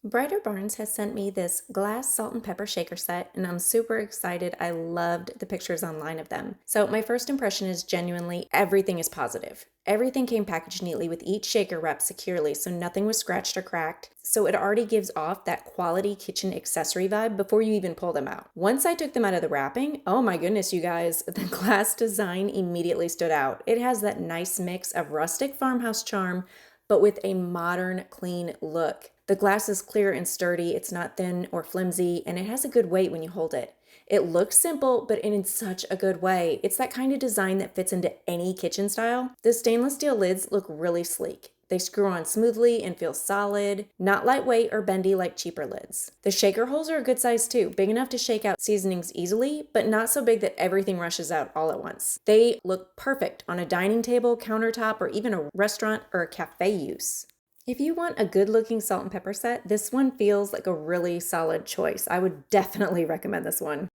Brighter Barnes has sent me this glass salt and pepper shaker set, and I'm super excited. I loved the pictures online of them. So my first impression is genuinely everything is positive. Everything came packaged neatly with each shaker wrapped securely, so nothing was scratched or cracked. So it already gives off that quality kitchen accessory vibe before you even pull them out. Once I took them out of the wrapping, oh my goodness, you guys, the glass design immediately stood out. It has that nice mix of rustic farmhouse charm, but with a modern, clean look. The glass is clear and sturdy, it's not thin or flimsy, and it has a good weight when you hold it. It looks simple, but in such a good way. It's that kind of design that fits into any kitchen style. The stainless steel lids look really sleek. They screw on smoothly and feel solid, not lightweight or bendy like cheaper lids. The shaker holes are a good size too, big enough to shake out seasonings easily, but not so big that everything rushes out all at once. They look perfect on a dining table, countertop, or even a restaurant or a cafe use. If you want a good looking salt and pepper set, this one feels like a really solid choice. I would definitely recommend this one.